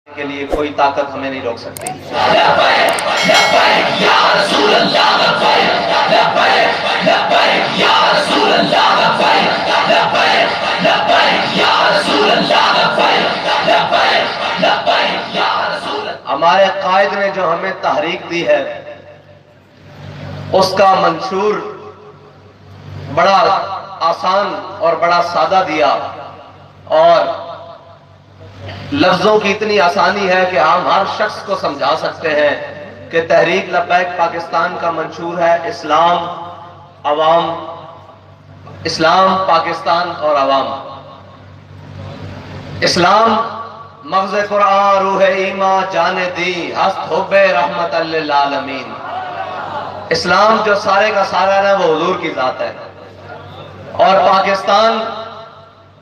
کے لیے کوئی طاقت ہمیں نہیں روک سکتی۔ ہمارے قائد نے جو ہمیں تحریک دی ہے اس کا منشور بڑا آسان اور بڑا سادہ دیا، اور لفظوں کی اتنی آسانی ہے کہ ہم ہر شخص کو سمجھا سکتے ہیں کہ تحریک لبیک پاکستان کا منشور ہے اسلام، عوام، اسلام، پاکستان اور عوام۔ اسلام مغز قرآن، روح ایمان، جان دی، ہست حب رحمت للعالمین۔ اسلام جو سارے کا سارا ہے وہ حضور کی ذات ہے، اور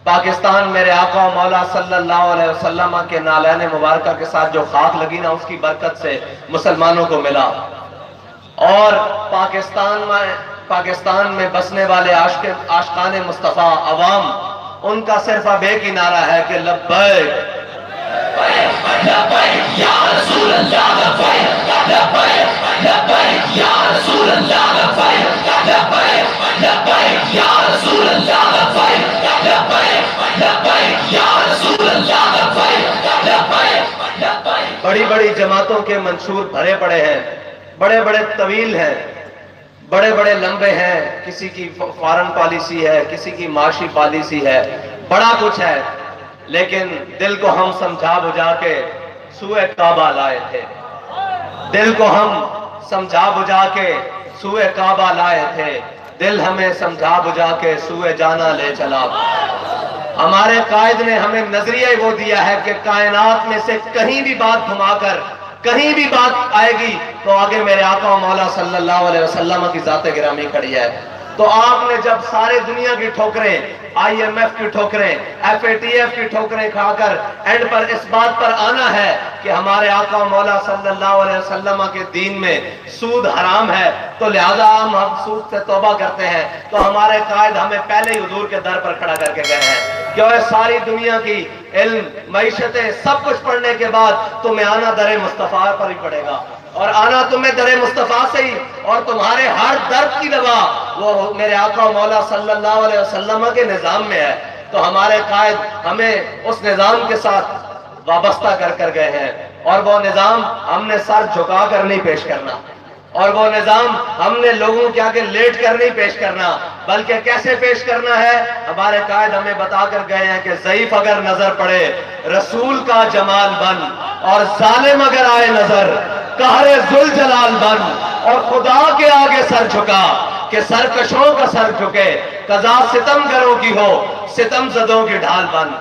پاکستان میرے آقا و مولا صلی اللہ علیہ وسلم کے نالین مبارکہ کے ساتھ جو خاک لگی نا، اس کی برکت سے مسلمانوں کو ملا۔ اور پاکستان میں بسنے والے عاشقان مصطفیٰ عوام، ان کا صرف اب ایک ہی نعرہ ہے کہ لبیک لبیک یا رسول اللہ، لبیک لبیک یا رسول اللہ، لبیک لبیک لبیک یا رسول اللہ، لبیک لبیک لبیک یا رسول اللہ، لبیک لبیک لبیک۔ بڑی بڑی جماعتوں کے منشور بھرے پڑے ہیں، بڑے بڑے طویل ہیں، بڑے بڑے لمبے ہیں، کسی کی فارن پالیسی ہے، کسی کی معاشی پالیسی ہے، بڑا کچھ ہے، لیکن دل کو ہم سمجھا بجھا کے سوئے کعبہ لائے تھے۔ دل کو ہم سمجھا بجھا کے سوئے کعبہ لائے تھے، دل ہمیں سمجھا بجھا کے سوئے جانا لے چلا۔ ہمارے قائد نے ہمیں نظریہ وہ دیا ہے کہ کائنات میں سے کہیں بھی بات گھما کر کہیں بھی بات آئے گی تو آگے میرے آقا و مولا صلی اللہ علیہ وسلم کی ذات گرامی کھڑی ہے۔ تو آپ نے جب سارے دنیا کی ٹھوکریں، IMF کی ٹھوکریں، FATF کی ٹھوکریں کھا کر اینڈ پر اس بات پر آنا ہے کہ ہمارے آقا و مولا صلی اللہ علیہ وسلم کے دین میں سود حرام ہے، تو لہذا ہم سود سے توبہ کرتے ہیں، تو ہمارے قائد ہمیں پہلے ہی حضور کے در پر کھڑا کر کے گئے ہیں کہ وہ ساری دنیا کی علم، معیشتیں، سب کچھ پڑھنے کے بعد تمہیں آنا در مصطفیٰ پر ہی پڑے گا، اور آنا تمہیں در مصطفیٰ سے ہی، اور تمہارے ہر درد کی دوا وہ میرے آقا و مولا صلی اللہ علیہ وسلم کے نظام میں ہے۔ تو ہمارے قائد ہمیں اس نظام کے ساتھ وابستہ کر گئے ہیں، اور وہ نظام ہم نے سر جھکا کر نہیں پیش کرنا، اور وہ نظام ہم نے لوگوں کے آگے لیٹ کر نہیں پیش کرنا، بلکہ کیسے پیش کرنا ہے ہمارے قائد ہمیں بتا کر گئے ہیں کہ ضعیف اگر نظر پڑے رسول کا جمال بن، اور ظالم اگر آئے نظر قہر ذوالجلال بن، اور خدا کے آگے سر جھکا کہ سرکشوں کا سر جھکے، قضا ستم گروں کی ہو ستم زدوں کی ڈھال بن۔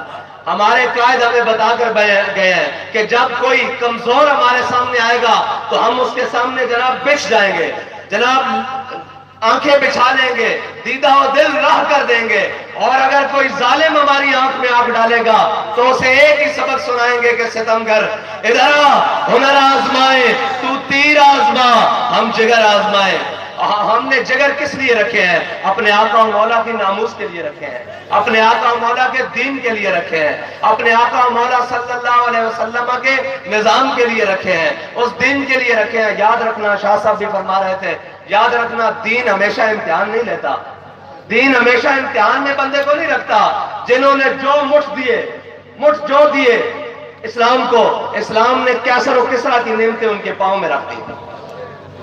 ہمارے قائد ہمیں بتا کر گئے ہیں کہ جب کوئی کمزور ہمارے سامنے آئے گا تو ہم اس کے سامنے جناب بچھ جائیں گے، جناب آنکھیں بچھا لیں گے، دیدہ و دل راہ کر دیں گے، اور اگر کوئی ظالم ہماری آنکھ میں آنکھ ڈالے گا تو اسے ایک ہی سبق سنائیں گے کہ ستمگر ادھر آ، ہنر آزمائے، تو تیر آزما، ہم جگر آزمائے۔ ہم نے جگر کس لیے رکھے ہیں؟ اپنے آقا و مولا کی ناموس کے لیے رکھے ہیں، اپنے آقا و مولا کے دین کے لیے رکھے ہیں، اپنے آقا و مولا صلی اللہ علیہ وسلم کے نظام کے لیے رکھے ہیں، اس دین کے لیے رکھے ہیں۔ یاد رکھنا، شاہ صاحب بھی فرما رہے تھے، یاد رکھنا دین ہمیشہ امتحان نہیں لیتا، دین ہمیشہ امتحان میں بندے کو نہیں رکھتا۔ جنہوں نے جو مٹھ جو دیے اسلام کو، اسلام نے کیسر و کسرا کی نعمتیں ان کے پاؤں میں رکھ دی۔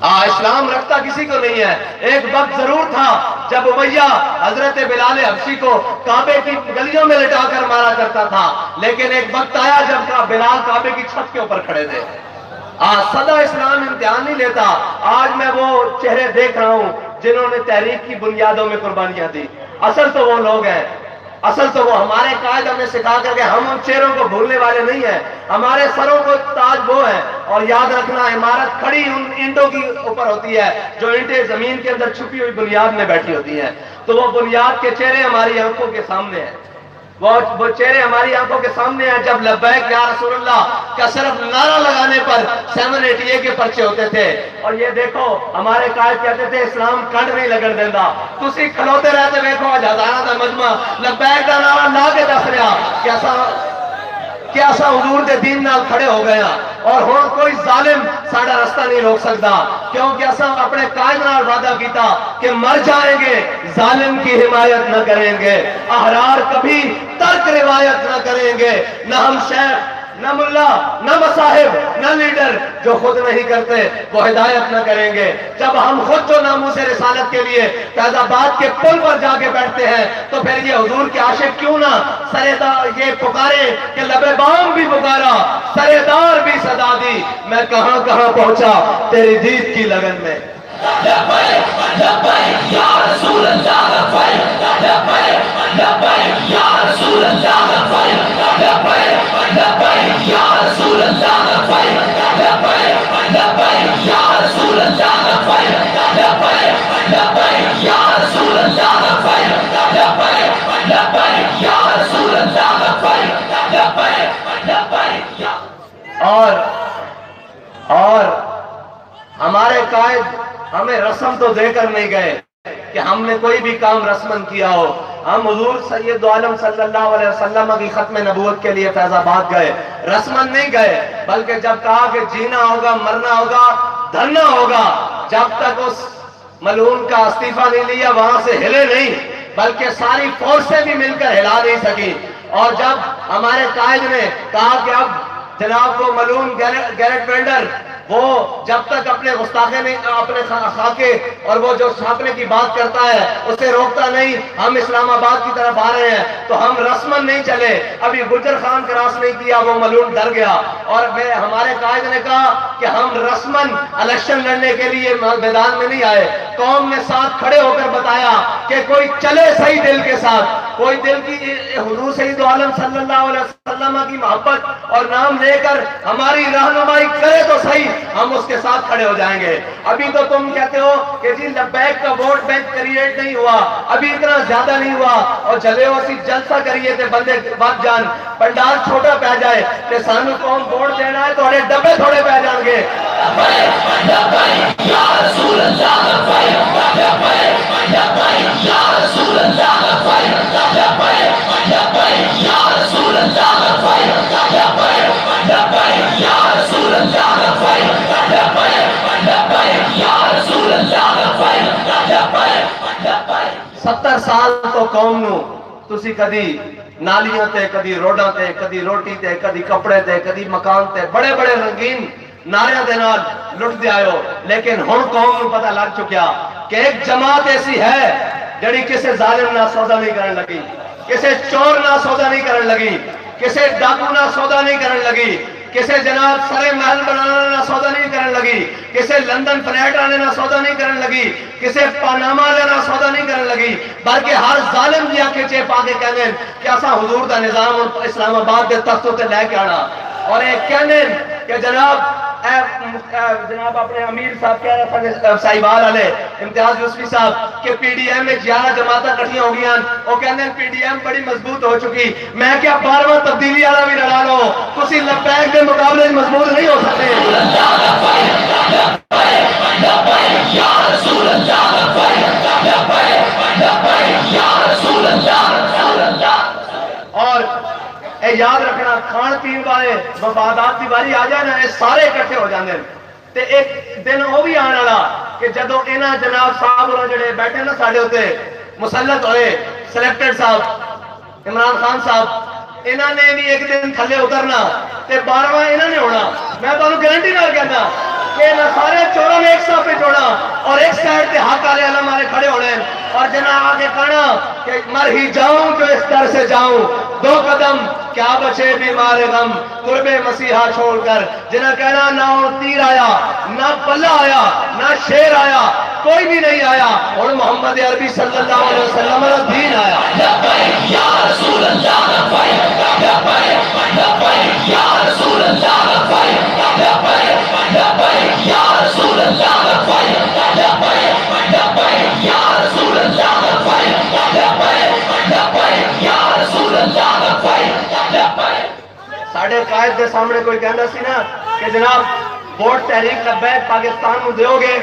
اسلام رکھتا کسی کو نہیں ہے۔ ایک وقت ضرور تھا جب امیہ حضرت بلال حبشی کو کعبے کی گلیوں میں لٹا کر مارا کرتا تھا، لیکن ایک وقت آیا جب بلال کعبے کی چھت کے اوپر کھڑے تھے۔ سدا اسلام امتحان نہیں لیتا۔ آج میں وہ چہرے دیکھ رہا ہوں جنہوں نے تحریک کی بنیادوں میں قربانیاں دی، اصل تو وہ لوگ ہیں، اصل تو وہ ہمارے قائد ہمیں سکھا کر کے ہم ان چہروں کو بھولنے والے نہیں ہیں، ہمارے سروں کو تاج وہ ہے۔ اور یاد رکھنا، عمارت کھڑی ان اینٹوں کی اوپر ہوتی ہے جو اینٹیں زمین کے اندر چھپی ہوئی بنیاد میں بیٹھی ہوتی ہیں، تو وہ بنیاد کے چہرے ہماری آنکھوں کے سامنے ہیں، وہ چہرے ہماری آنکھوں کے سامنے ہیں۔ جب لبیک یا رسول اللہ کا صرف نعرہ لگانے پر 788 کے پرچے ہوتے تھے، اور یہ دیکھو ہمارے قائد کہتے تھے اسلام کنڈ نہیں لگن دینا، تسی کھلوتے رہتے دیکھو آج ہزارہ دا مجمع لبیک دا نعرہ لا کے دس رہا کہ کہ اسا حضور دے دین نال کھڑے ہو گیا اور ہن کوئی ظالم ساڈا رستہ نہیں روک سکتا، کیونکہ اسا اپنے قائد نال وعدہ کیتا کہ مر جائیں گے ظالم کی حمایت نہ کریں گے، احرار کبھی ترک روایت نہ کریں گے، نہ ہم شیخ نہ ملا نہ مصاحب نہ لیڈر جو خود نہیں کرتے وہ ہدایت نہ کریں گے۔ جب ہم خود جو ناموس رسالت کے لیے فیض آباد کے پل پر جا کے بیٹھتے ہیں تو پھر یہ حضور کے عاشق کیوں نہ یہ پکارے کہ لب بام بھی پکارا سرے دار بھی صدا دی، میں کہاں کہاں پہنچا تیری دید کی لگن میں۔ لبیک لبیک یا رسول اللہ لبیک لبیک لبیک یا رسول اللہ لبیک لبیک لبیک یا رسول اللہ لبیک لبیک لبیک یا رسول اللہ لبیک لبیک لبیک یا رسول اللہ لبیک لبیک لبیک یا رسول اللہ لبیک لبیک لبیک یا اور ہمارے قائد ہمیں رسم تو دے کر نہیں گئے کہ ہم نے کوئی بھی کام رسمن کیا ہو، ہم حضور سید عالم صلی اللہ علیہ وسلم کی ختم نبوت کے لیے فیض آباد گئے، رسمن نہیں گئے، بلکہ جب کہا کہ جینا ہوگا مرنا ہوگا دھرنا ہوگا، جب تک اس ملعون کا استعفیٰ نہیں لیا وہاں سے ہلے نہیں، بلکہ ساری فورسیں بھی مل کر ہلا نہیں سکی۔ اور جب ہمارے قائد نے کہا کہ اب جناب وہ ملعون گیرٹ ویلڈر وہ جب تک اپنے گستاخے نہیں اپنے خاکے اور وہ جو چھاپنے کی بات کرتا ہے اسے روکتا نہیں، ہم اسلام آباد کی طرف آ رہے ہیں تو ہم رسمن نہیں چلے، ابھی گجر خان کراس نہیں کیا وہ ملعون ڈر گیا، اور ہمارے قائد نے کہا کہ ہم رسمن الیکشن لڑنے کے لیے میدان میں نہیں آئے، قوم نے ساتھ کھڑے ہو کر بتایا کہ کوئی چلے صحیح دل کے ساتھ، کوئی دل کی حضور سید عالم صلی اللہ علیہ وسلم کی محبت اور نام لے کر ہماری رہنمائی کرے تو صحیح، ہم اس کے ساتھ کھڑے ہو جائیں گے۔ ابھی تو تم کہتے ہو کہ جی لبیک کا ووٹ بینک کریٹ نہیں ہوا، ابھی اتنا زیادہ نہیں ہوا، اور چلے ہو اسی جلسہ کریے تھے بندے بات جان پنڈال چھوٹا پہ جائے کہ سانو قوم ووٹ دینا ہے تو ہمارے ڈبے تھوڑے پہ جان گے۔ یا رسول اللہ یا رسول اللہ یا رسول اللہ ستر سال تو قوم نو تسی کدی نالیاں تے کدی روڈاں تے کدی روٹی تے کدی کپڑے تے کدی مکان تے بڑے بڑے رنگین نعرے دے نال لٹ دے آئے ہو، لیکن ہن قوم نو پتہ لگ چکیا کہ ایک جماعت ایسی ہے جڑی کسے ظالم نہ سودا نہیں کرن لگی، کسے چور نہ سودا نہیں کرن لگی، کسے ڈاکو نہ سودا نہیں کرن لگی، کسے جناب سرے محل بنانا نہ سودا نہیں کرن لگی، کسے لندن فلیٹ آنے نہ سودا نہیں کرن لگی، کسے پاناما لینا سودا نہیں کرن لگی، بلکہ ہر ظالم جی آکے چیپ آکے کہنے کہ اسا حضور دا نظام اسلام آباد دے تختوں تے لے کے آنا، اور ایک کہنے کہ جناب اپنے امیر صاحب کہہ رہا تھا صاحبال علیہ امتیاز یوسفی صاحب کہ پی ڈی ایم میں 11 جماعتیں کٹھیاں ہو گیا، وہ کہتے ہیں پی ڈی ایم بڑی مضبوط ہو چکی، میں کیا 12واں تبدیلی والا بھی لڑا لو، تسی لبیک کے مقابلے مضبوط نہیں ہو سکتے۔ اور اے یاد رکھنا کھان پین والے مفادات کی باری آ جائے نا یہ سارے اکٹھے ہو جاندے تے ایک دن وہ بھی آنے والا کہ جدو انہاں جناب صاحب اور جڑے بیٹھے نا ساڈے اوتے مسلط ہوئے سلیکٹڈ صاحب عمران خان صاحب انہاں نے بھی ایک دن تھلے اترنا تے 12واں انہاں نے ہونا، میں تانوں گارنٹی نال کہنا کہ نہ سارے چوروں نے ایک صف پہ جوڑا اور ایک سائڈ تے حق والے علم والے کھڑے ہونے اور جناب آگے کہنا کہ مر ہی جاؤں جو اس در سے جاؤں، 2 قدم کیا بچے بیمار غم قرب مسیحا چھوڑ کر، جنہیں کہنا نہ تیر آیا نہ پلہ آیا نہ شیر آیا کوئی بھی نہیں آیا اور محمد عربی صلی اللہ علیہ وسلم کا دین آیا۔ لبیک یا رسول اللہ لبیک لبیک یا رسول اللہ لبیک لبیک یا رسول اللہ لبیک لبیک یا رسول اللہ لبیک لبیک یا رسول اللہ لبیک۔ ساڑھے قائد دے سامنے کوئی کہنا سی نا کہ جناب ووٹ تحریک لبیک پاکستان میں دیو گے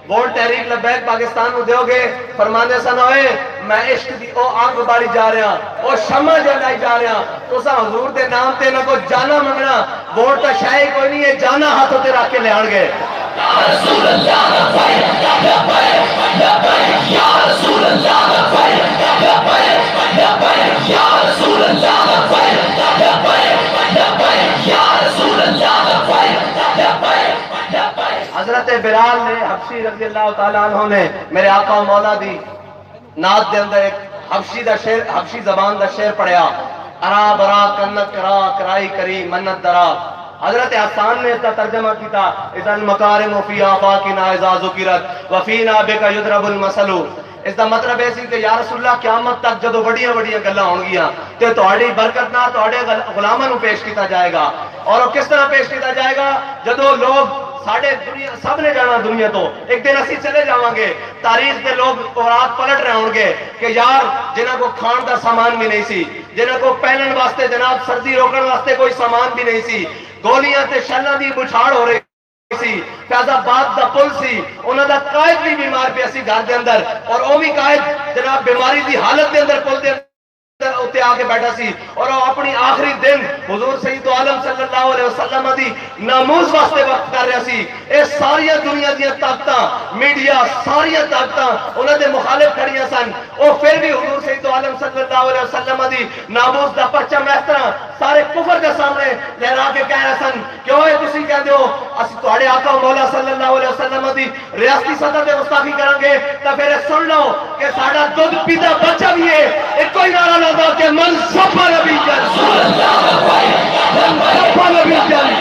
ووٹ تحریک لبیک پاکستان نو دیو گے فرمانے سن ہوئے میں عشق دی او آگ باری جا رہا او شمع جلائی جا رہا تو سا حضور دے نام تے نہ کو جانا منگنا ووٹ تا شاہی کوئی نہیں ہے جانا ہاتھوں تے رکھ کے لے آن گے یا رسول اللہ لبیک لبیک لبیک یا رسول اللہ لبیک لبیک لبیک یا رسول اللہ لبیک لبیک لبیک یا رسول اللہ لبیک لبیک لبیک حضرت بلال نے حبشی رضی اللہ تعالیٰ عنہ نے میرے آقا و مولا دی نعت دے اندر ایک حبشی زبان دا شعر پڑھیا ارا برا کنت کرا کرائی کری منت درا حضرت حسان نے اس کا ترجمہ کیتا اذا المکارم فی آفاقنا اذا ذکرت وفینا بک یضرب المثل اس دا مطلب ہے کہ یا رسول اللہ قیامت تک جدو بڑیاں بڑیاں گلاں ہون گیاں تے تہاڈی برکت نال تہاڈے غلاماں نوں پیش کیتا جائے گا اور کس طرح پیش کیتا جائے گا جدو لوگ ساڑھے دنیا سب نے جانا دنیا تو ایک دن اسی چلے جاواں گے تاریخ دے لوگ رات پلٹ رہے ہوں گے کہ یار جنہاں کو کھان دا سامان بھی نہیں سی جنہاں کو پہنن واسطے جناب سردی روکن واسطے کوئی سامان بھی نہیں سی گولیاں تے شلاں دی بچھاڑ ہو رہی سی فیض آباد دا پل سی انہاں دا قائد بھی بیمار پیا سی گھر دے اندر اور او بھی قائد جناب بیماری دی حالت دے اندر پل دے اتے آ کے بیٹھا سی اور وہ اپنی آخری دن حضور سید عالم صلی اللہ علیہ وسلم دی ناموز واسطے وقت کر رہا سی اے ساریاں دنیا دیا طاقتاں میڈیا ساریاں طاقتاں انہاں دے مخالف کھڑیاں سن او پھر بھی حضور سید عالم صلی اللہ علیہ وسلم دی ناموز دا پرچم اس طرح سارے کفر دے سامنے لہرا کے کہہ رہے سن کہ اوے تسی کہندے ہو اسی تہاڈے آقا مولا صلی اللہ علیہ وسلم دی ریاستی سطح تے گستاخی کران گے تے پھر سن لو کہ ساڈا دودھ پیتا بچہ بھی ہے ایک کوئی نعرہ کہ من صفا نبی جن صفا نبی جن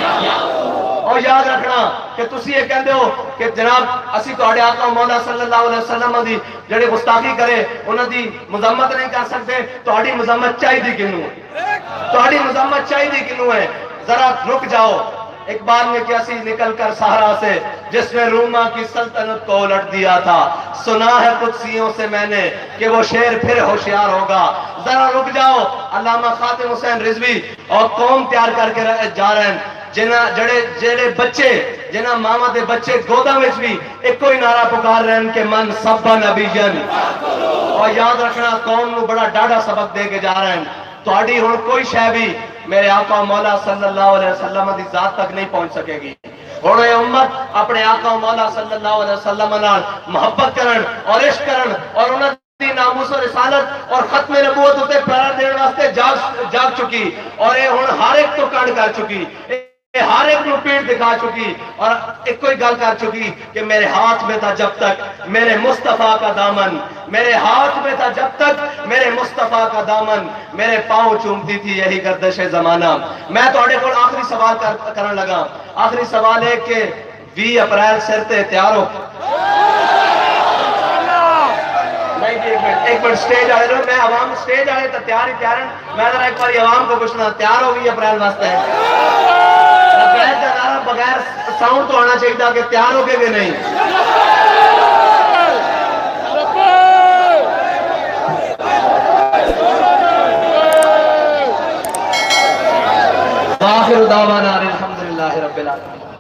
اور یاد رکھنا کہ تسی یہ کہندے ہو کہ جناب اسی تہاڈے آقا مولا صلی اللہ علیہ وسلم دی جڑے گستاخی کرے انہاں دی مذمت نہیں کر سکتے تہاڈی مذمت چاہیے کینوں تہاڈی مذمت چاہیے کینوں ہے ذرا رک جاؤ اقبال نے کیسی نکل کر صحرا سے جس نے روما کی سلطنت کو الٹ دیا تھا سنا ہے قدسیوں سے میں نے کہ وہ شیر پھر ہوشیار ہوگا ذرا رک جاؤ علامہ خاتم حسین رضوی اور قوم تیار کر کے جا رہے ہیں جڑے بچے جنہ ماما دے بچے گودا وچ بھی ایک کوئی نعرہ پکار رہے ہیں کہ من صبا نبی جن اور یاد رکھنا قوم نو بڑا ڈاڑا سبق دے کے جا رہے ہیں تہاڈی ہن کوئی شے بھی میرے آقا مولا صلی اللہ علیہ وسلم دی ذات تک نہیں پہنچ سکے گی ہن اے امت اپنے آقا مولا صلی اللہ علیہ وسلم نال محبت کرن اور عشق کرن اور انہاں دی ناموس و رسالت اور ختم نبوت تے پیرا دین واسطے جاگ چکی اور اے ہن ہر ایک تو کڈ کر چکی ہر ایک نو پیٹ دکھا چکی اور ایک کوئی گل کر چکی کہ میرے ہاتھ میں تھا جب تک میرے مصطفیٰ کا دامن میرے ہاتھ میں تھا جب تک میرے مصطفیٰ کا دامن میرے پاؤں چومتی تھی یہی گردش زمانہ میں تہاڈے کول آخری سوال کرن لگا آخری سوال ہے کہ 20 اپریل سر تے تیار ہو ایک منٹ سٹیج آئے رہو میں عوام سٹیج آئے تو تیار ہی تیار ہیں میں ذرا ایک بار عوام کو پوچھنا تیار ہو 20 اپریل واسطے بغیر ساؤنڈ تو آنا چاہیے کہ تیار ہو کے نہیں آخر دعوانا الحمدللہ رب العالمین